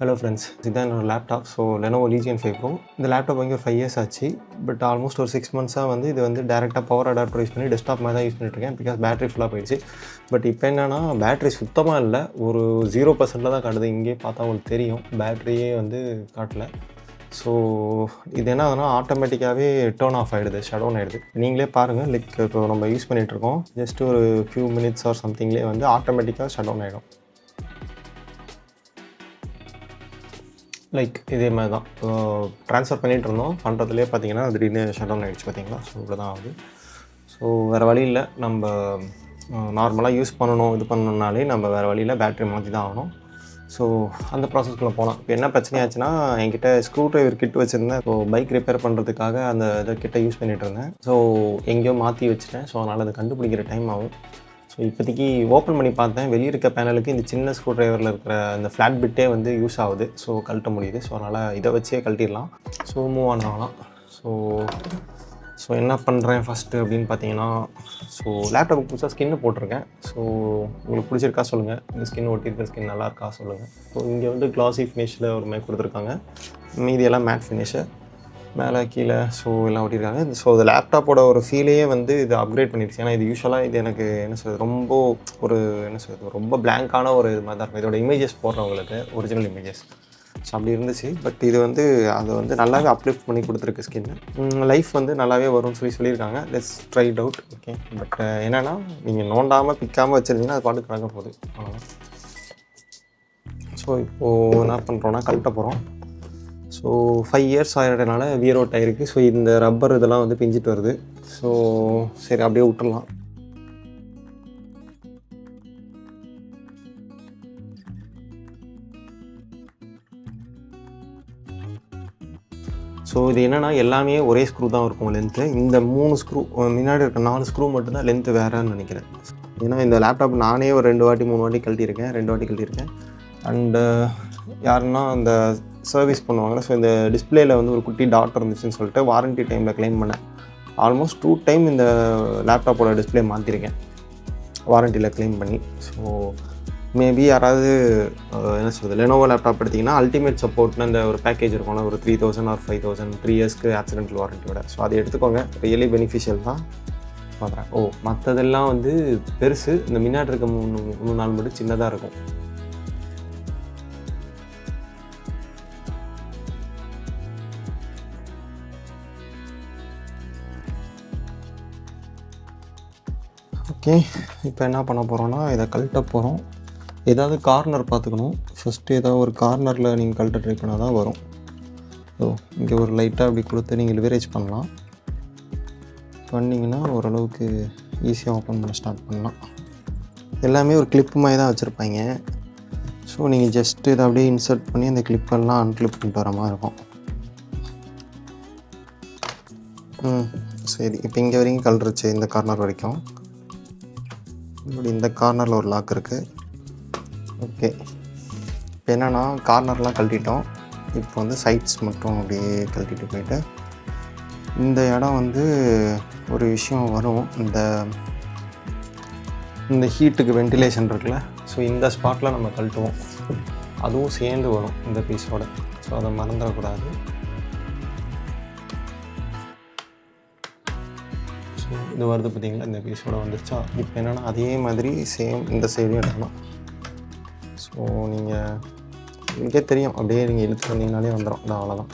Hello friends, இதுதான் என்னோடய laptop. So Lenovo Legion 5 bro. இந்த லேப்டாப் வாங்கி ஒரு 5 இயர்ஸ் ஆச்சு. பட் ஆல்மோஸ்ட் ஒரு 6 மந்த்ஸாக வந்து இது வந்து டேரெக்டாக பவர் அடாப்டர் யூஸ் பண்ணி டெஸ்க்டாப் மாதிரி தான் யூஸ் பண்ணிட்டுருக்கேன். பிகாஸ் பேட்டரி ஃபுல்லாக போயிடுச்சு. பட் இப்போ என்னென்னா பேட்டரி சுத்தமாக இல்லை, ஒரு 0% தான் காட்டுது. இங்கே பார்த்தா உங்களுக்கு தெரியும், பேட்டரியே வந்து காட்டல. ஸோ இது என்ன ஆகுதுன்னா ஆட்டோமேட்டிக்காகவே டர்ன் ஆஃப் ஆகிடுது, ஷட் டவுன் ஆகிடுது. நீங்களே பாருங்கள், லைக் இப்போ நம்ம யூஸ் பண்ணிகிட்ருக்கோம், ஜஸ்ட் ஒரு ஃபியூ மினிட்ஸ் ஆர் சம்திங்லேயே வந்து ஆட்டோமேட்டிக்காக ஷட் டவுன் ஆகிடும். லைக் இதே மாதிரி தான் ட்ரான்ஸ்ஃபர் பண்ணிகிட்டு இருந்தோம், பண்ணுறதுலேயே பார்த்தீங்கன்னா திடீர்னு ஷட் டவுன் ஆகிடுச்சு. பார்த்தீங்களா? ஸோ இப்படி தான் ஆகுது. ஸோ வேறு வழி இல்லை, நம்ம நார்மலாக யூஸ் பண்ணணும், இது பண்ணணுன்னாலே நம்ம வேறு வழியில் பேட்டரி மாற்றி தான் ஆகணும். ஸோ அந்த ப்ராசஸ்க்குள்ளே போகலாம். இப்போ என்ன பிரச்சனையாச்சுன்னா, என்கிட்ட ஸ்க்ரூ ட்ரைவர் கிட் வச்சுருந்தேன். ஸோ பைக் ரிப்பேர் பண்ணுறதுக்காக அந்த இதை கிட்ட யூஸ் பண்ணிகிட்டு இருந்தேன். ஸோ எங்கேயோ மாற்றி வச்சுட்டேன். ஸோ அதனால் அதை கண்டுபிடிக்கிற டைம் ஆகும். ஸோ இப்போதைக்கு ஓப்பன் பண்ணி பார்த்தேன், வெளியே இருக்க பேனலுக்கு இந்த சின்ன ஸ்க்ரூ ட்ரைவரில் இருக்கிற அந்த ஃப்ளாட் பிட்டே வந்து யூஸ் ஆகுது. ஸோ கழட்ட முடியுது. ஸோ அதனால் இதை வச்சே கழட்டிடலாம். ஸோ மூவ் ஆன் ஆகலாம். ஸோ என்ன பண்ணுறேன் ஃபஸ்ட்டு அப்படின்னு பார்த்தீங்கன்னா, ஸோ லேப்டாப்புக்கு புதுசாக ஸ்கின்னு போட்டிருக்கேன். ஸோ உங்களுக்கு பிடிச்சிருக்கா சொல்லுங்கள், இந்த ஸ்கின் ஒட்டியிருக்க ஸ்கின் நல்லாயிருக்கா சொல்லுங்கள். ஸோ இங்கே வந்து க்ளாஸி ஃபினிஷில் ஒரு மாதிரி கொடுத்துருக்காங்க, மீதியெல்லாம் மேட் ஃபினிஷு, மேலே கீழே ஸோ எல்லாம் ஒட்டியிருக்காங்க. ஸோ இந்த லேப்டாப்போட ஒரு ஃபீலையே வந்து இது அப்கிரேட் பண்ணிடுச்சு. ஏன்னா இது யூஸ்வலாக இது எனக்கு என்ன சொல்கிறது, ரொம்ப ஒரு என்ன சொல்கிறது, ரொம்ப பிளாங்கான ஒரு இது மாதிரி தான் இருக்கும். இதோட இமேஜஸ் போடுறவங்களுக்கு ஒரிஜினல் இமேஜஸ் ஸோ அப்படி இருந்துச்சு. பட் இது வந்து அதை வந்து நல்லாவே அப்லிஃப்ட் பண்ணி கொடுத்துருக்கு ஸ்கின்னு. லைஃப் வந்து நல்லாவே வரும்னு சொல்லியிருக்காங்க. Let's try it out. Okay, but என்னென்னா நீங்கள் நோண்டாமல் பிக்காமல் வச்சுருந்தீங்கன்னா அது பாட்டு கலக்க போகுது. அவ்வளோதான். ஸோ இப்போது என்ன பண்ணுறோன்னா கழட்ட போகிறோம். ஸோ 5 இயர்ஸ் ஆகிறதுனால வியர் அவுட் ஆகிருக்கு. ஸோ இந்த ரப்பர் இதெல்லாம் வந்து பிஞ்சிட்டு வருது. ஸோ சரி அப்படியே விட்டுடலாம். ஸோ இது என்னென்னா எல்லாமே ஒரே ஸ்க்ரூ தான் இருக்கும் லென்த்து. இந்த 3 ஸ்க்ரூ, முன்னாடி இருக்க 4 ஸ்க்ரூ மட்டும்தான் லென்த்து வேறேன்னு நினைக்கிறேன். ஏன்னா இந்த லேப்டாப் நானே ஒரு 2 வாட்டி 3 வாட்டி கழட்டியிருக்கேன், 2 வாட்டி கழட்டியிருக்கேன். அண்டு யாருன்னா அந்த சர்வீஸ் பண்ணுவாங்க. ஸோ இந்த டிஸ்பிளேயில் வந்து ஒரு குட்டி டாட் இருந்துச்சுன்னு சொல்லிட்டு வாரண்ட்டி டைமில் க்ளைம் பண்ணேன். ஆல்மோஸ்ட் 2 டைம் இந்த லேப்டாப்போட டிஸ்பிளே மாற்றிருக்கேன் வாரண்ட்டியில் க்ளைம் பண்ணி. ஸோ மேபி யாராவது என்ன சொல்கிறது, லெனோவோ லேப்டாப் எடுத்திங்கன்னா அல்டிமேட் சப்போர்ட்னு அந்த ஒரு பேக்கேஜ் இருக்கும்ல, ஒரு 3000 ஆர் 5000 3 இயர்ஸ்க்கு ஆக்சிடென்டல் வாரண்ட்டியோட. ஸோ அதை எடுத்துக்கோங்க, ரியலி பெனிஃபிஷியல் தான். பார்க்குறேன். மற்றதெல்லாம் வந்து பெருசு, இந்த முன்னாடி இருக்க 3-4 மட்டும் சின்னதாக இருக்கும். ஓகே, இப்போ என்ன பண்ண போகிறோன்னா இதை கழட்ட போகிறோம். ஏதாவது கார்னர் பார்த்துக்கணும். ஃபஸ்ட்டு ஏதாவது ஒரு கார்னரில் நீங்கள் கழட்ட ட்ரை பண்ணால் தான் வரும். ஸோ இங்கே ஒரு லைட்டாக அப்படி கொடுத்து நீங்கள் லிவரேஜ் பண்ணலாம். பண்ணிங்கன்னா ஓரளவுக்கு ஈஸியாக ஓப்பன் பண்ண ஸ்டார்ட் பண்ணலாம். எல்லாமே ஒரு கிளிப்பு மாதிரி தான் வச்சுருப்பாங்க. ஸோ நீங்கள் ஜஸ்ட்டு இதை அப்படியே இன்சர்ட் பண்ணி அந்த கிளிப்பெல்லாம் அன்கிளிப் பண்ணிட்டு வர மாதிரி இருக்கும். சரி, இப்போ இங்கே வரைக்கும் கழட்டுருச்சு, இந்த கார்னர் வரைக்கும். இப்படி இந்த கார்னரில் ஒரு லாக் இருக்குது. ஓகே, இப்போ என்னென்னா கார்னர்லாம் கழட்டிட்டோம். இப்போ வந்து சைட்ஸ் மட்டும் அப்படியே கழட்டிட்டு போயிட்டு இந்த இடம் வந்து ஒரு விஷயம் வரும். இந்த ஹீட்டுக்கு வென்டிலேஷன் இருக்குல்ல, ஸோ இந்த ஸ்பாட்டில் நம்ம கழட்டுவோம். அதுவும் சேர்ந்து வரும் இந்த பீஸோட. ஸோ அதை மறந்துடக்கூடாது. ஸோ இது வருது பார்த்தீங்களா, இந்த பீஸோட வந்துருச்சா. இப்போ என்னென்னா அதே மாதிரி சேம் இந்த சைடையும் எடுக்கணும். ஸோ உங்களுக்கே தெரியும், அப்படியே நீங்கள் இழுத்து வந்தீங்கனாலே வந்துடும். இது அவ்வளோதான்.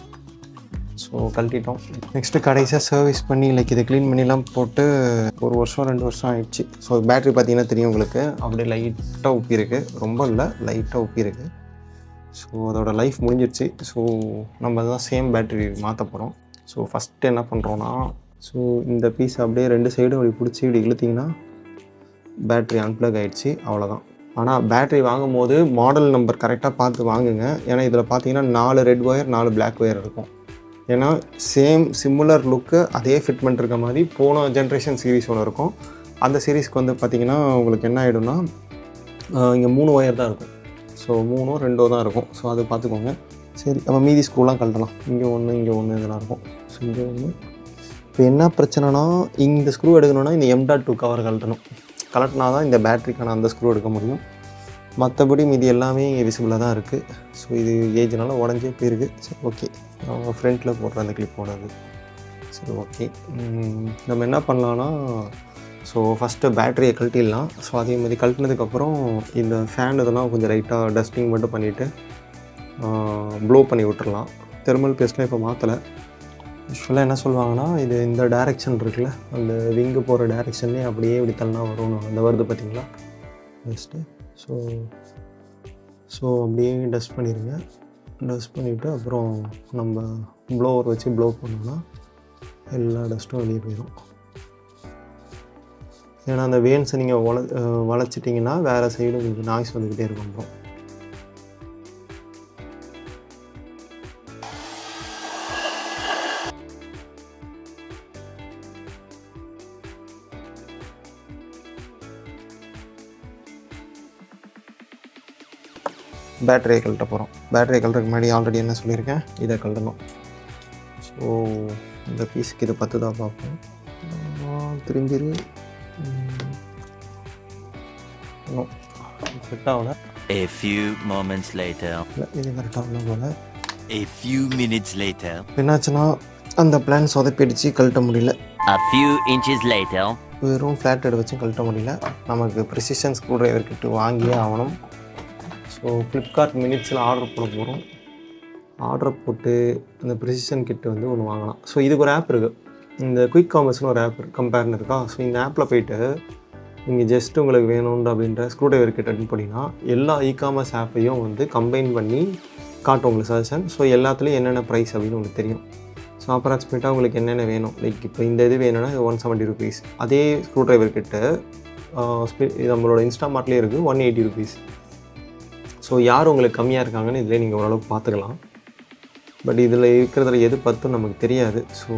ஸோ கழட்டிட்டோம். நெக்ஸ்ட்டு கடைசியாக சர்வீஸ் பண்ணி லைக் இதை க்ளீன் பண்ணிலாம் போட்டு 1 வருஷம் 2 வருஷம் ஆகிடுச்சு. ஸோ பேட்ரி பார்த்தீங்கன்னா தெரியும் உங்களுக்கு, அப்படியே லைட்டாக உப்பி இருக்குது. ரொம்ப இல்லை, லைட்டாக உப்பி இருக்குது. ஸோ அதோட லைஃப் முடிஞ்சிடுச்சு. ஸோ நம்ம தான் சேம் பேட்ரி மாற்ற போகிறோம். ஸோ ஃபஸ்ட்டு என்ன பண்ணுறோன்னா, ஸோ இந்த பீஸ் அப்படியே 2 சைடும் அப்படி பிடிச்சி இப்படி இழுத்திங்கன்னா பேட்ரி அன்ப்ளக் ஆகிடுச்சு. அவ்வளோதான். ஆனால் பேட்ரி வாங்கும் போது மாடல் நம்பர் கரெக்டாக பார்த்து வாங்குங்க. ஏன்னா இதில் பார்த்தீங்கன்னா 4 ரெட் ஒயர் 4 பிளாக் ஒயர் இருக்கும். ஏன்னா சிமிலர் லுக்கு அதே ஃபிட்மெண்ட் இருக்க மாதிரி போன ஜென்ரேஷன் சீரீஸ் ஒன்று இருக்கும். அந்த சீரீஸ்க்கு வந்து பார்த்திங்கன்னா உங்களுக்கு என்ன ஆகிடும்னா இங்கே 3 ஒயர் தான் இருக்கும். ஸோ 3ஓ 2ஓ தான் இருக்கும். ஸோ அது பார்த்துக்கோங்க. சரி, நம்ம மீதி ஸ்க்ரூலாம் கழட்டலாம். இங்கே ஒன்று இதெல்லாம் இருக்கும். ஸோ இங்கே ஒன்று. இப்போ என்ன பிரச்சனைனா, இந்த ஸ்க்ரூ எடுக்கணும்னா இந்த M.2 கவர் கழட்டணும். கலட்டினா தான் இந்த பேட்டரிக்கான அந்த ஸ்க்ரூ எடுக்க முடியும். மற்றபடி மீதி எல்லாமே இங்கே விசிபிளாக தான் இருக்குது. ஸோ இது ஏஜ்னால உடஞ்சே போயிருக்கு. சரி ஓகே, அவங்க ஃப்ரண்ட்டில் போடுற அந்த கிளிப்போட அது. சரி ஓகே, நம்ம என்ன பண்ணலான்னா, ஸோ ஃபஸ்ட்டு பேட்டரியை கழட்டிடலாம். ஸோ அதே மாதிரி கழட்டினதுக்கப்புறம் இந்த ஃபேன் இதெல்லாம் கொஞ்சம் லைட்டாக டஸ்டிங் மட்டும் பண்ணிவிட்டு ப்ளோ பண்ணி விட்டுறலாம். தெர்மல் பேஸ்ட்லாம் இப்போ மாற்றலை. யூஸ்வலாக என்ன சொல்லுவாங்கன்னா, இது இந்த டைரெக்ஷன் இருக்குல்ல, அந்த விங்கு போகிற டைரெக்ஷன்லேயே அப்படியே இப்படி தள்ளனா வரும். அந்த வருது பார்த்தீங்களா டஸ்ட்டு. ஸோ அப்படியே டஸ்ட் பண்ணிடுங்க. டஸ்ட் பண்ணிவிட்டு அப்புறம் நம்ம ப்ளோவர் வச்சு ப்ளோ பண்ணோம்னா எல்லா டஸ்ட்டும் வெளியே போயிடும். ஏன்னா அந்த வேன்ஸை நீங்கள் வளைச்சிட்டிங்கன்னா வேறு சைடு உங்களுக்கு நாய்ஸ் வந்துக்கிட்டே இருக்கும். அப்புறம் பேட்டரியை கழட்ட போகிறோம். பேட்டரியை கழட்டுறதுக்கு முன்னாடி ஆல்ரெடி என்ன சொல்லியிருக்கேன், இதை கழட்டணும். ஸோ இந்த பீஸுக்கு இதை 10 தான் பார்ப்போம். திரும்பிடு செட் ஆகல. A few moments later. இது கரெக்டாக உள்ள போல. A few minutes later. என்னாச்சுன்னா அந்த பிளான் சொதப்பிடுச்சு, கழட்ட முடியல. A few inches later. வெறும் ஃப்ளாட் ஹெட் வச்சு கழட்ட முடியல. நமக்கு ப்ரிசிஷன் ஸ்க்ரூ டிரைவர் கிட்ட வாங்கியே ஆகணும். ஸோ ஃப்ளிப்கார்ட் மினிட்ஸில் ஆர்டர் போட போகிறோம். ஆர்டர் போட்டு அந்த ப்ரிசிஷன் கிட்டு வந்து ஒன்று வாங்கலாம். ஸோ இதுக்கு ஒரு ஆப் இருக்குது, இந்த குயிக் காமர்ஸ்னு ஒரு ஆப் கம்பேர்னு இருக்கா. ஸோ இந்த ஆப்பில் போய்ட்டு நீங்கள் ஜஸ்ட் உங்களுக்கு வேணுன்ற அப்படின்ற ஸ்க்ரூ டிரைவர் கிட்ட அட்டன் பண்ணிங்கன்னா எல்லா இகாமர்ஸ் ஆப்பையும் வந்து கம்பைன் பண்ணி காட்டும் உங்களுக்கு சஜஷன். ஸோ எல்லாத்துலேயும் என்னென்ன ப்ரைஸ் அப்படின்னு உங்களுக்கு தெரியும். ஸோ அப்ராக்சிமேட்டாக உங்களுக்கு என்னென்ன வேணும், லைக் இப்போ இந்த இது வேணும்னா 170 rupees. அதே ஸ்க்ரூ டிரைவர் கிட்ட நம்மளோட இன்ஸ்டாமார்ட்லேயே இருக்குது 180 rupees. ஸோ யார் உங்களுக்கு கம்மியாக இருக்காங்கன்னு இதில் நீங்கள் ஓரளவுக்கு பார்த்துக்கலாம். பட் இதில் இருக்கிறதுல எது பத்தும் நமக்கு தெரியாது. ஸோ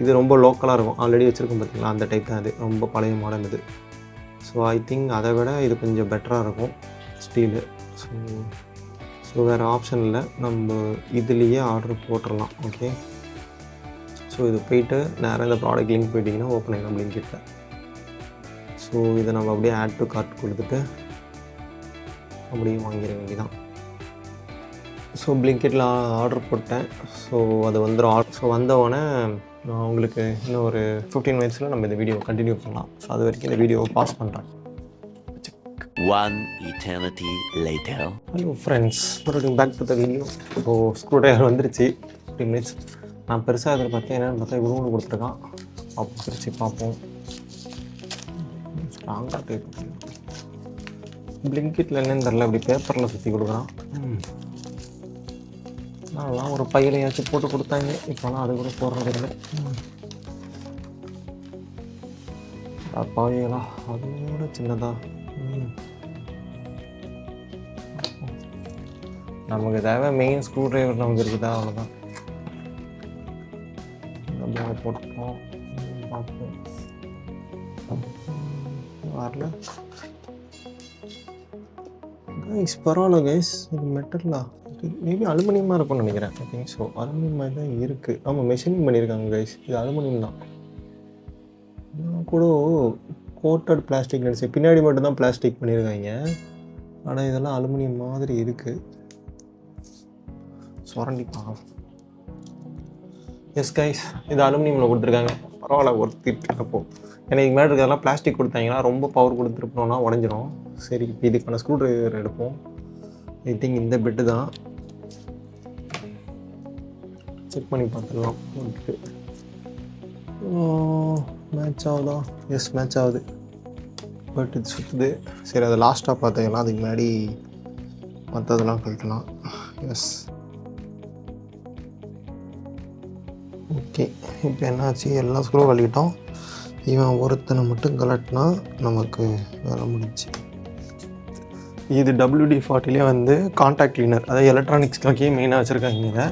இது ரொம்ப லோக்கலாக இருக்கும், ஆல்ரெடி வச்சுருக்கோம் பார்த்தீங்களா, அந்த டைப் தான். அது ரொம்ப பழைய மாடல் இது. ஸோ ஐ திங்க் அதை விட இது கொஞ்சம் பெட்டராக இருக்கும் ஸ்டீலு. ஸோ வேறு ஆப்ஷன் இல்லை, நம்ம இதுலேயே ஆர்டர் போட்டுடலாம். ஓகே, ஸோ இது போயிட்டு நேராக இந்த ப்ராடக்ட் லிங்க் போயிட்டிங்கன்னா ஓப்பன் ஆகிடும் லிங்கிட்ட. ஸோ இதை நம்ம அப்படியே ஆட் டு கார்ட் கொடுத்துட்டு அப்படியே வாங்கிட வேண்டியதான். ஸோ பிளிங்கெட்டில் ஆர்டர் போட்டேன். ஸோ அது வந்துடும். ஸோ வந்தவொடனே நான் உங்களுக்கு இன்னும் ஒரு 15 minutes நம்ம இந்த வீடியோ கண்டினியூ பண்ணலாம். ஸோ அது வரைக்கும் இந்த வீடியோவை பாஸ் பண்ணுறேன். One eternity later. Hello friends, back to the video. So screwdriver வந்துருச்சு. 15 minutes. நான் பெருசாக இதில் பார்த்தேன், என்னென்னு பார்த்தா இவ்வளோ ஒன்று கொடுத்துருக்கான். அப்போ பிரித்து பார்ப்போம். ஸ்ட்ராங்காக டைப் பிளிங்கெட்டில் என்னன்னு தெரில, அப்படி பேப்பரில் சுற்றி கொடுக்குறான். அதெல்லாம் ஒரு பையிலையாச்சும் போட்டு கொடுத்தாங்க, இப்போலாம் அது கூட போடுறது இல்லை. பாவைகளா அதோட சின்னதா. நமக்கு தேவை மெயின் ஸ்க்ரூ டிரைவர் நமக்கு இருக்குதா, அவ்வளோதான். நம்ம போட்டோம் பார்ப்போம். வரல கைஸ், பரவாயில்ல கைஸ். இது மெட்டலா, மேபி அலுமினியமாக இருக்கும்னு நினைக்கிறேன். ஐ திங்க் ஸோ அலுமினியம் மாதிரி தான் இருக்குது. ஆமாம், மெஷினிங் பண்ணியிருக்காங்க கைஸ். இது அலுமினியம் தான். நான் கூட கோட்டட் பிளாஸ்டிக் நினச்சேன், பின்னாடி மட்டும்தான் பிளாஸ்டிக் பண்ணியிருக்காங்க. ஆனால் இதெல்லாம் அலுமினியம் மாதிரி இருக்குது. சுரண்டிப்பா. எஸ் கைஸ், இது அலுமினியமில் கொடுத்துருக்காங்க. பரவாயில்ல, ஒருத்திட்டு அப்போ. ஏன்னா இதுக்கு மேலே இருக்கிறதெல்லாம் பிளாஸ்டிக் கொடுத்தாங்கன்னா ரொம்ப பவர் கொடுத்துருப்போம்னா உடஞ்சிரும். சரி, இப்போ இதுக்கான ஸ்க்ரூ டிரைவர் எடுப்போம். ஐ திங்க் இந்த பெட்டு தான். செக் பண்ணி பார்த்துடலாம். ஓகே, மேட்ச் ஆகுதா? எஸ், மேட்ச் ஆகுது. பட் இது சுற்றுது. சரி, அதை லாஸ்ட்டாக பார்த்துக்கலாம். அதுக்கு முன்னாடி மற்றதெல்லாம் கழட்டலாம். S, okay. இப்போ என்னாச்சு, எல்லா ஸ்க்ரூ கழட்டிட்டோம். இவன் ஒருத்தனை மட்டும் கலட்டினா நமக்கு வேலை முடிஞ்சு. இது WD-40 வந்து கான்டாக்ட் கிளீனர், அதாவது எலக்ட்ரானிக்ஸ்க்காகவே மெயினாக வச்சுருக்காங்க. இதை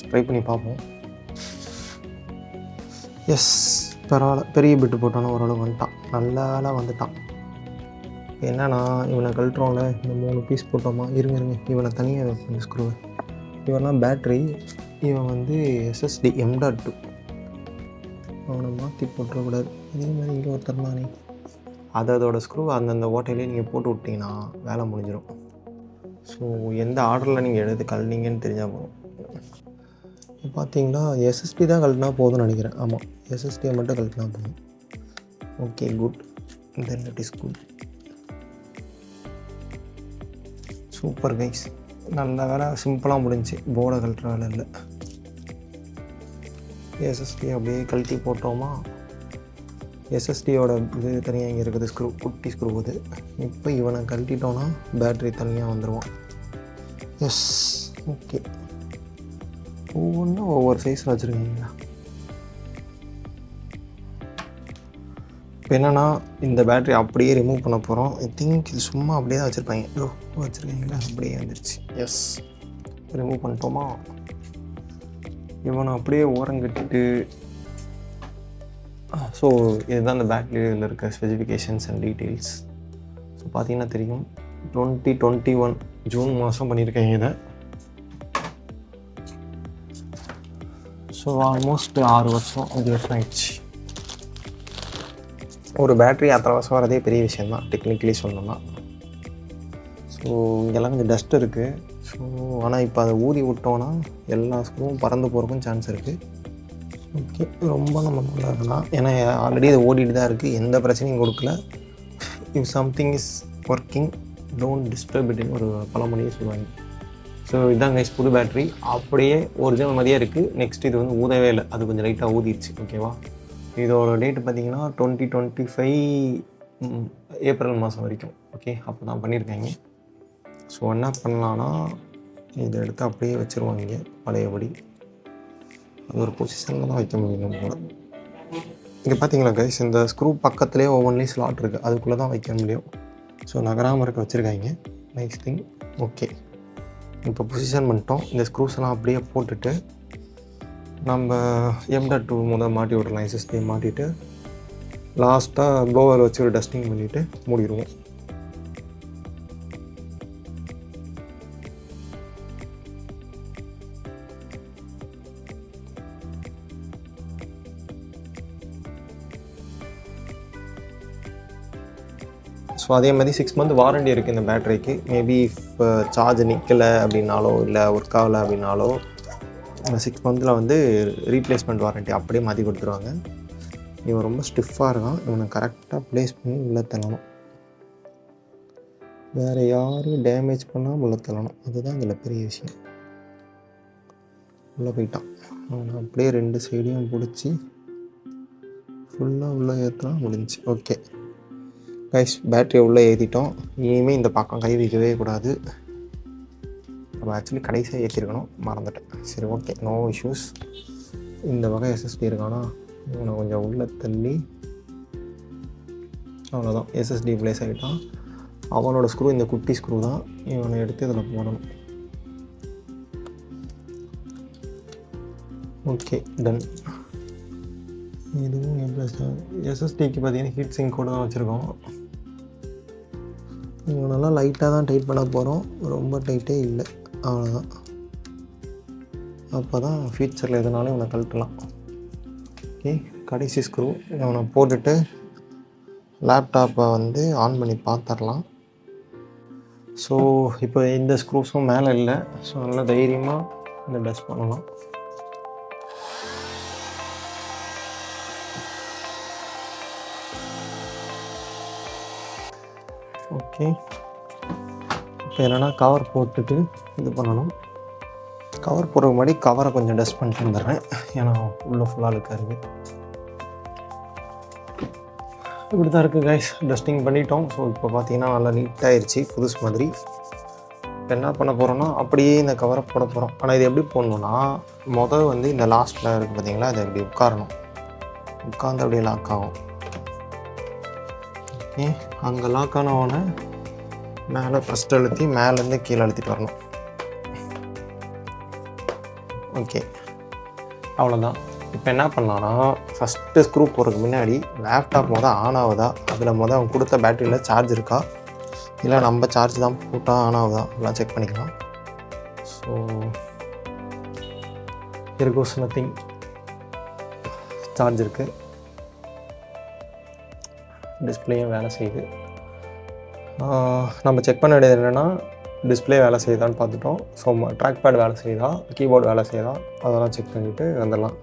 ட்ரை பண்ணி பார்ப்போம். எஸ், பரவாயில்ல. பெரிய பிட்டு போட்டோன்னா ஓரளவு வந்துட்டான். நல்லா வந்துட்டான். என்னன்னா, இவனை கழட்டுறோம்ல, இந்த 3 பீஸ் போட்டோமா, இருங்க இவனை தனியாக வைப்பேன் ஸ்க்ரூவை. இவெல்லாம் பேட்ரி, இவன் வந்து SSD M.2. அவனை மாற்றி போட்டுறக்கூடாது. இதே மாதிரி இங்கே ஒருத்தர் தானே. அதோட ஸ்க்ரூ அந்தந்த ஓட்டையிலே நீங்கள் போட்டு விட்டிங்கன்னா வேலை முடிஞ்சிடும். ஸோ எந்த ஆர்டரில் நீங்கள் எடுத்து கழனிங்கன்னு தெரிஞ்சால் போதும். இப்போ பார்த்தீங்கன்னா எஸ்எஸ்டி தான் கழட்டினா போதும்னு நினைக்கிறேன். ஆமாம், எஸ்எஸ்டியை மட்டும் கழட்டினா போதும். Okay, good. Then it is good. Super guys, நல்ல வேலை, சிம்பிளாக முடிஞ்சு. போர்டை கழட்டுற வேலை இல்லை. எஸ்எஸ்டி அப்படியே கழட்டி போட்டோமா. எஸ்எஸ்டியோட இது தனியாக இங்கே இருக்குது, ஸ்க்ரூ, குட்டி ஸ்க்ரூ இது. இப்போ இவனை கழட்டிட்டோன்னா பேட்ரி தனியாக வந்துடுவான். Yes, okay. ஒவ்வொன்றும் ஒவ்வொரு சைஸில் வச்சுருக்கீங்களா. இப்போ என்னென்னா இந்த பேட்ரி அப்படியே ரிமூவ் பண்ண போகிறோம். ஐ திங்க் இது சும்மா அப்படியே தான் வச்சுருப்பாங்க. வச்சுருக்கீங்களா, அப்படியே வந்துருச்சு. எஸ், ரிமூவ் பண்ணிட்டோமா. இவனை அப்படியே ஓரம் கட்டிட்டு, ஸோ இதுதான் இந்த பேட்டரியில் இருக்க ஸ்பெசிஃபிகேஷன்ஸ் அண்ட் டீட்டெயில்ஸ். ஸோ பார்த்தீங்கன்னா தெரியும், 2021 ஜூன் மாதம் பண்ணியிருக்கேன் இதை. ஸோ ஆல்மோஸ்ட் 6 வருஷம் 5 வருஷம் ஆயிடுச்சு. ஒரு பேட்ரி அத்தனை வருஷம் வரதே பெரிய விஷயந்தான் டெக்னிக்கலி சொல்லணும்னா. ஸோ இங்கெல்லாம் கொஞ்சம் டஸ்ட் இருக்குது. ஸோ ஆனால் இப்போ அதை ஊதி விட்டோன்னா எல்லா ஸ்க்ரூவும் பறந்து போகிறக்கும் சான்ஸ் இருக்குது. ஓகே, ரொம்ப நம்ம நல்லா இருக்கலாம். ஏன்னா ஆல்ரெடி இது ஓடிட்டு தான் இருக்குது, எந்த பிரச்சனையும் கொடுக்கல. If something is working don't disturb இட்னு ஒரு பழமொழியே சொல்லுவாங்க. ஸோ இதுதான் கைஸ் புது பேட்ரி, அப்படியே ஒரிஜினல் மாதிரியே இருக்குது. நெக்ஸ்ட் இது வந்து ஊதவே இல்லை, அது கொஞ்சம் லைட்டாக ஊதிடுச்சு. ஓகேவா, இதோட டேட்டு பார்த்தீங்கன்னா 2025 ஏப்ரல் மாதம் வரைக்கும். ஓகே, அப்போ தான் பண்ணியிருக்காங்க. ஸோ என்ன பண்ணலான்னா இதை எடுத்து அப்படியே வச்சுருவாங்க பழையபடி. அது ஒரு பொசிஷனில் தான் வைக்க முடியும் போல. இங்கே பார்த்தீங்களா கைஸ், இந்த ஸ்க்ரூ பக்கத்துலேயே ஒவ்வொன்றிலையும் ஸ்லாட் இருக்குது, அதுக்குள்ளே தான் வைக்க முடியும். ஸோ நகராமல் இருக்க வச்சுருக்காங்க. Nice thing. ஓகே, இப்போ பொசிஷன் பண்ணிட்டோம். இந்த ஸ்க்ரூஸ் எல்லாம் அப்படியே போட்டுட்டு நம்ம M.2 முதல் மாட்டி விட்றலாம். எஸ்எஸ்டி மாட்டிட்டு லாஸ்ட்டாக ப்ளோவர் வச்சு ஒரு டஸ்டிங் பண்ணிவிட்டு மூடிடுவோம். ஸோ அதே மாதிரி 6 மந்த் வாரண்டி இருக்குது இந்த பேட்டரிக்கு. மேபி இப்போ சார்ஜ் நிற்கலை அப்படின்னாலோ இல்லை ஒர்க் ஆகலை அப்படின்னாலோ இந்த 6 மந்தில் வந்து ரீப்ளேஸ்மெண்ட் வாரண்டி அப்படியே மாற்றி கொடுத்துருவாங்க. இவன் ரொம்ப ஸ்டிஃபாக இருக்கான், இவனை கரெக்டாக ப்ளேஸ் பண்ணி உள்ளே தள்ளணும். வேறு யாரும் டேமேஜ் பண்ணால் உள்ளே தள்ளணும், அதுதான் இதில் பெரிய விஷயம். உள்ளே போயிட்டான். அவனை அப்படியே 2 சைடையும் பிடிச்சி ஃபுல்லாக உள்ளே ஏற்றினா முடிஞ்சு. ஓகே கைஸ், பேட்டரியை உள்ளே ஏற்றிட்டோம். இனிமேல் இந்த பக்கம் கை வைக்கவே கூடாது. நம்ம ஆக்சுவலி கடைசியாக ஏற்றிருக்கணும், மறந்துட்டேன். சரி, ஓகே, நோ இஷ்யூஸ். இந்த வகை எஸ்எஸ்டி இருக்கானா, இவனை கொஞ்சம் உள்ளே தள்ளி அவ்வளோதான், எஸ்எஸ்டி ப்ளேஸ் ஆகிட்டான். அவனோட ஸ்க்ரூ இந்த குட்டி ஸ்க்ரூ தான், இவனை எடுத்து இதில் போடணும். Okay, done. இதுவும் எஸ்எஸ்டிக்கு பார்த்தீங்கன்னா ஹீட் சிங்க் கூட தான் வச்சுருக்கோம். இவனெல்லாம் லைட்டாக தான் டைட் பண்ண போகிறோம், ரொம்ப டைட்டே இல்லை, அவ்வளோதான். அப்போ தான் ஃபியூச்சரில் எதுனாலும் இவனை கழட்டலாம். ஓகே, கடைசி ஸ்க்ரூ இவனை போட்டுட்டு லேப்டாப்பை வந்து ஆன் பண்ணி பார்த்துடலாம். ஸோ இப்போ இந்த ஸ்க்ரூஸும் மேலே இல்லை. ஸோ நல்லா தைரியமாக இந்த டஸ்ட் பண்ணலாம். ஓகே, இப்போ என்னென்னா கவர் போட்டுட்டு இது பண்ணணும். கவர் போடுற முன்னாடி கவரை கொஞ்சம் டஸ்ட் பண்ணிட்டு வந்துடுறேன், ஏன்னா உள்ளே ஃபுல்லாக இருக்காருங்க. இப்படி தான் இருக்குது கைஸ், டஸ்டிங் பண்ணிட்டோம். ஸோ இப்போ பார்த்தீங்கன்னா நல்லா நீட்டாகிடுச்சு, புதுசு மாதிரி. இப்போ என்ன பண்ண போகிறோன்னா அப்படியே இந்த கவரை போட போகிறோம். ஆனால் இது எப்படி போடணுன்னா, வந்து இந்த லாஸ்ட்டில் இருக்குது பார்த்தீங்களா, அதை இப்படி உட்காரணும். உட்காந்து அப்படியே லாக் ஆகும். ஓகே, அங்கே லாக் ஆனவொடனே மேலே ஃபஸ்ட் அழுத்தி மேலேருந்து கீழே அழுத்திட்டு வரணும். ஓகே, அவ்வளோதான். இப்போ என்ன பண்ணலான்னா, ஃபஸ்ட்டு ஸ்க்ரூ போடுறதுக்கு முன்னாடி லேப்டாப் ஆன் ஆகுதா, அதில் அவன் கொடுத்த பேட்டரியில் சார்ஜ் இருக்கா, இல்லை நம்ம சார்ஜ் தான் போட்டால் ஆன் ஆகுதா அதெல்லாம் செக் பண்ணிக்கலாம். So here goes nothing. Charge இருக்குது. டிஸ்பிளேயும் வேலை செய்யுது. நம்ம செக் பண்ண வேண்டியது என்னென்னா டிஸ்பிளே வேலை செய்யுதான்னு பார்த்துட்டோம். ஸோ ட்ராக் பேட் வேலை செய்யுதா, கீபோர்டு வேலை செய்யுதா, அதெல்லாம் செக் பண்ணிவிட்டு வந்துடலாம்.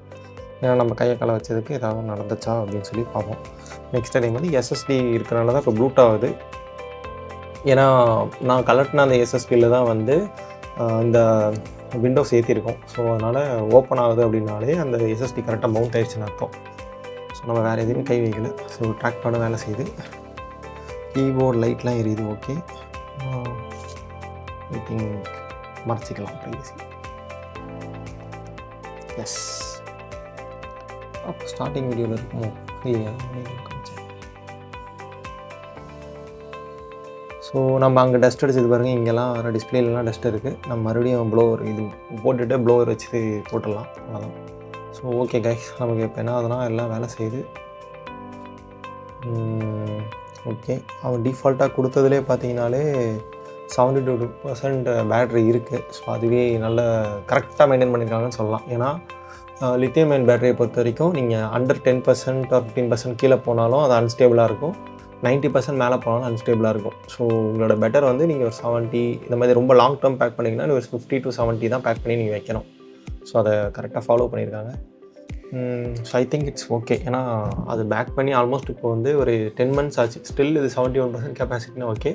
ஏன்னா நம்ம கையை காலை வச்சதுக்கு ஏதாவது நடந்துச்சா அப்படின்னு சொல்லி பார்ப்போம். நெக்ஸ்ட் அதே மாதிரி எஸ்எஸ்டி இருக்கிறனால தான் இப்போ ப்ளூட் ஆகுது. ஏன்னா நான் கலட்டின அந்த எஸ்எஸ்டியில் தான் வந்து இந்த விண்டோஸ் ஏற்றிருக்கோம். ஸோ அதனால் ஓப்பன் ஆகுது அப்படின்னாலே அந்த எஸ்எஸ்டி கரெக்டாக மவுண்ட் ஆயிடுச்சுன்னு அர்த்தம். ஸோ நம்ம வேறு எதுவுமே கை வைக்கல. ஸோ ட்ராக் பேடும் வேலை செய்யுது, கீபோர்டு லைட்லாம் எரியுது. ஓகே, ஐ திங்க் மறைச்சிக்கலாம் ப்ரைவசி. எஸ், அப்போ ஸ்டார்டிங் வீடியோவில் இருக்கும். ஸோ நம்ம அங்கே டஸ்ட் அடிச்சது பாருங்கள், இங்கெல்லாம் வர டிஸ்பிளேலாம் டஸ்ட் இருக்குது. நம்ம மறுபடியும் ப்ளோவர் இது போட்டுட்டு ப்ளோவர் வச்சு போட்டுடலாம், அவ்வளோதான். ஸோ ஓகே கைஸ், நமக்கு இப்போ என்ன ஆகுதுன்னா எல்லாம் வேலை செய்யுது. ஓகே, அவன் டிஃபால்ட்டாக கொடுத்ததுலேயே பார்த்தீங்கனாலே 72% பேட்ரி இருக்குது. ஸோ அதுவே நல்ல கரெக்டாக மெயின்டைன் பண்ணியிருக்காங்கன்னு சொல்லலாம். ஏன்னா லித்தியம் அயன் பேட்டரியை பொறுத்த வரைக்கும் நீங்கள் அண்டர் 10% or 15% கீழே போனாலும் அது அன்ஸ்டேபிளாக இருக்கும், 90% மேலே போனாலும் அன்ஸ்டேபிளாக இருக்கும். ஸோ உங்களோட பெட்டர் வந்து நீங்கள் ஒரு 70 இந்த மாதிரி ரொம்ப லாங் டேர்ம் பேக் பண்ணிங்கன்னா ஒரு 50 to 70 தான் பேக் பண்ணி நீங்கள் வைக்கணும். ஸோ அதை கரெக்டாக ஃபாலோ பண்ணியிருக்காங்க. So I think it's okay. ஏன்னா அது பேக் பண்ணி ஆல்மோஸ்ட் இப்போ வந்து ஒரு 10 months ஆச்சு. ஸ்டில் இது 71% கெப்பாசிட்டினா ஓகே.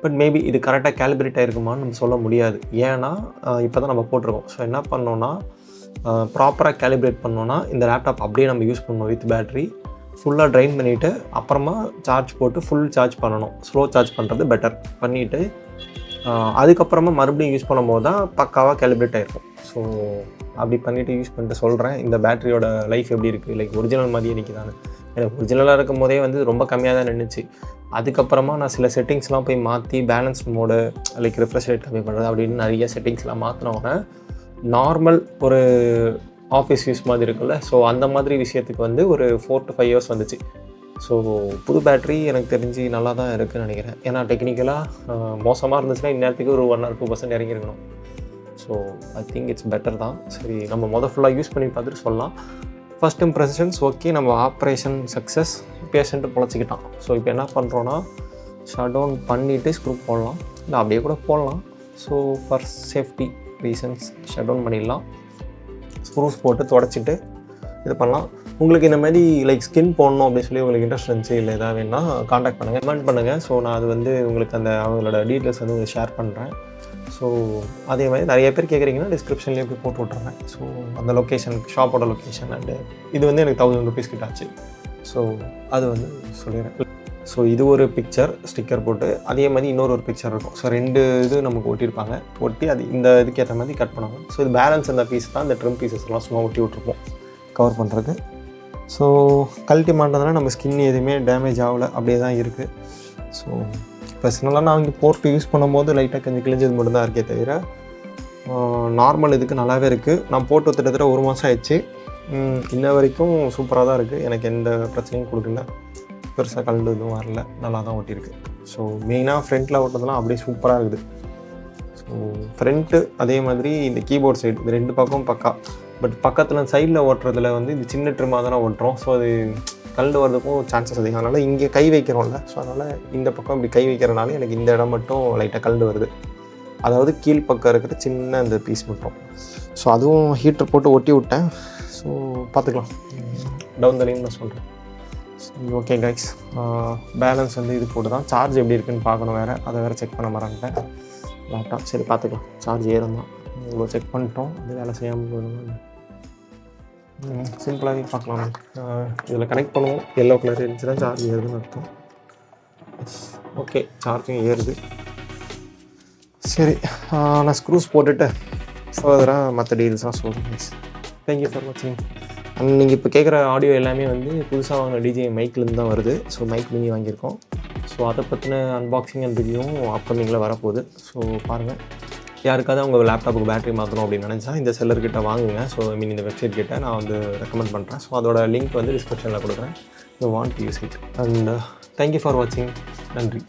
பட் மேபி இது கரெக்டாக கேலிப்ரேட் ஆகிருக்குமான்னு நம்ம சொல்ல முடியாது. ஏன்னா இப்போ தான் நம்ம போட்டிருக்கோம். ஸோ என்ன பண்ணோன்னா ப்ராப்பராக கேலிப்ரேட் பண்ணோன்னா இந்த லேப்டாப் அப்படியே நம்ம யூஸ் பண்ணணும் வித் பேட்ரி ஃபுல்லாக ட்ரைன் பண்ணிவிட்டு அப்புறமா சார்ஜ் போட்டு ஃபுல் சார்ஜ் பண்ணணும். ஸ்லோ சார்ஜ் பண்ணுறது பெட்டர் பண்ணிவிட்டு அதுக்கப்புறமா மறுபடியும் யூஸ் பண்ணும்போது தான் பக்காவாக கேலிப்ரேட் ஆகிருக்கும். ஸோ அப்படி பண்ணிவிட்டு யூஸ் பண்ணிட்டு சொல்கிறேன் இந்த பேட்டரியோட லைஃப் எப்படி இருக்குது. லைக் ஒரிஜினல் மாதிரியே நிற்கிதானு. எனக்கு ஒரிஜினலாக இருக்கும் போதே வந்து ரொம்ப கம்மியாக தான் நின்றுச்சு. அதுக்கப்புறமா நான் சில செட்டிங்ஸ்லாம் போய் மாற்றி balance mode like refresh rate கம்மி பண்ணுறது அப்படின்னு நிறைய செட்டிங்ஸ்லாம் மாற்றினோன்னே நார்மல் ஒரு ஆஃபீஸ் யூஸ் மாதிரி இருக்குல்ல, ஸோ அந்த மாதிரி விஷயத்துக்கு வந்து ஒரு 4 to 5 years வந்துச்சு. ஸோ புது பேட்ரி எனக்கு தெரிஞ்சு நல்லா தான் இருக்குதுன்னு நினைக்கிறேன். ஏன்னா டெக்னிக்கலாக மோசமாக இருந்துச்சுன்னா இந்நேரத்துக்கு ஒரு 1 or 2% இறங்கியிருக்கணும். So I think it's better தான். சரி, நம்ம ஃபுல்லாக யூஸ் பண்ணி பார்த்துட்டு சொல்லலாம். ஃபஸ்ட் இம்ப்ரெஷன்ஸ் ஓகே, நம்ம ஆப்ரேஷன் சக்ஸஸ், பேஷண்ட்டு பொழைச்சிக்கிட்டான். ஸோ இப்போ என்ன பண்ணுறோன்னா ஷட் டவுன் பண்ணிவிட்டு ஸ்க்ரூ போடலாம், இல்லை அப்படியே கூட போடலாம். So for safety reasons shut down பண்ணிடலாம். ஸ்க்ரூஸ் போட்டு தொடச்சிட்டு இது பண்ணலாம். உங்களுக்கு இந்த மாதிரி லைக் ஸ்கின் போடணும் அப்படின்னு சொல்லி உங்களுக்கு இன்ட்ரெஸ்ட் இருந்துச்சு, இல்லை எதாவது வேணால் காண்டாக்ட் பண்ணுங்கள், கமெண்ட் பண்ணுங்கள். ஸோ நான் அது வந்து உங்களுக்கு அந்த அவங்களோட டீட்டெயில்ஸ் வந்து உங்களுக்கு ஷேர் பண்ணுறேன். ஸோ அதே மாதிரி நிறைய பேர் கேட்குறீங்கன்னா டிஸ்கிரிப்ஷன்லேயே போய் போட்டு விட்றேன். ஸோ அந்த லொக்கேஷன், ஷாப்போட லொக்கேஷன் அண்டு இது வந்து எனக்கு 1000 rupees கிட்ட ஆச்சு. ஸோ அது வந்து சொல்லிடுறேன். ஸோ இது ஒரு பிக்சர் ஸ்டிக்கர் போட்டு அதே மாதிரி இன்னொரு பிக்சர் இருக்கும். ஸோ 2 இது நமக்கு ஒட்டியிருப்பாங்க. ஒட்டி அது இந்த இதுக்கு ஏற்ற மாதிரி கட் பண்ணுவாங்க. ஸோ இது பேலன்ஸ் அந்த பீஸ் தான், இந்த ட்ரிம் பீசஸ் எல்லாம் சும்மா ஒட்டி விட்ருப்போம் கவர் பண்ணுறது. ஸோ கழட்டி மாட்டதுனால நம்ம ஸ்கின் எதுவுமே டேமேஜ் ஆகலை, அப்படியே தான் இருக்குது. ஸோ பர்சனலாக நான் இங்கே போர்ட்டு யூஸ் பண்ணும்போது லைட்டாக கொஞ்சம் கிழிஞ்சது மட்டும் தான் இருக்கே தவிர நார்மல் இதுக்கு நல்லாவே இருக்குது. நான் போட்டு கிட்டத்தட்ட 1 மாதம் ஆயிடுச்சு. இன்ன வரைக்கும் சூப்பராக தான் இருக்குது. எனக்கு எந்த பிரச்சனையும் கொடுக்கல, பெருசாக கலந்து எதுவும் வரல, நல்லா தான் ஒட்டியிருக்கு. ஸோ மெயினாக ஃப்ரண்ட்டில் ஓட்டுறதுலாம் அப்படியே சூப்பராக இருக்குது. ஸோ ஃப்ரண்ட்டு அதே மாதிரி இந்த கீபோர்ட் சைடு இது 2 பக்கம் பக்கா. பட் பக்கத்தில் சைடில் ஓட்டுறதுல வந்து இது சின்ன ட்ரிம்மாக தானே ஓட்டுறோம். ஸோ அது கலந்து வரதுக்கும் சான்சஸ் அதிகம். அதனால் இங்கே கை வைக்கிறோம்ல, ஸோ அதனால் இந்த பக்கம் இப்படி கை வைக்கிறனால எனக்கு இந்த இடம் மட்டும் லைட்டாக கலந்து வருது. அதாவது கீழ் பக்கம் இருக்கிற சின்ன இந்த பீஸ் மட்டும். ஸோ அதுவும் ஹீட்டர் போட்டு ஒட்டி விட்டேன். ஸோ பார்த்துக்கலாம், டவுன் த லைன் நான் சொல்கிறேன். சரி ஓகே கைஸ், பேலன்ஸ் வந்து இது போட்டு தான் சார்ஜ் எப்படி இருக்குதுன்னு பார்க்கணும். வேறு அதை வேறு செக் பண்ண மறந்துட்டேன் லேப்டாப். சரி பார்த்துக்கலாம், சார்ஜ் ஏறும் தான். இவ்வளோ செக் பண்ணிட்டோம், அது வேலை செய்யாமல் போகணும். சிம்பிளாகவே பார்க்கலாம். இதில் கனெக்ட் பண்ணுவோம், எல்லோ கலர் இருந்துச்சுன்னா சார்ஜ் ஏறுதுன்னு அர்த்தம். ஓகே, சார்ஜிங் ஏறுது. சரி, நான் ஸ்க்ரூஸ் போட்டுட்டு ஃபர்தராக மற்ற டீல்ஸ்லாம் சொல்கிறேன். தேங்க்யூ ஃபார் வாட்சிங். நீங்கள் இப்போ கேட்குற ஆடியோ எல்லாமே வந்து புதுசாக வாங்கின டிஜே மைக்லேருந்து தான் வருது. ஸோ மைக் மினி வாங்கியிருக்கோம். ஸோ அதை பற்றின அன்பாக்சிங் அண்ட் ரிவ்யூவும் அப்கமிங்கில் வரப்போகுது. ஸோ பாருங்கள், யாருக்காவது அவங்க லேப்டாப்புக்கு பேட்டரி மாற்றணும் அப்படின்னு நினச்சா இந்த செல்லர்கிட்ட வாங்குங்க. ஸோ இந்த வெப்சைட் கிட்ட நான் வந்து ரெக்கமெண்ட் பண்ணுறேன். ஸோ அதோட லிங்க் வந்து டிஸ்கிரிப்ஷனில் கொடுக்குறேன். You want to use it. And thank you for வாட்சிங். நன்றி.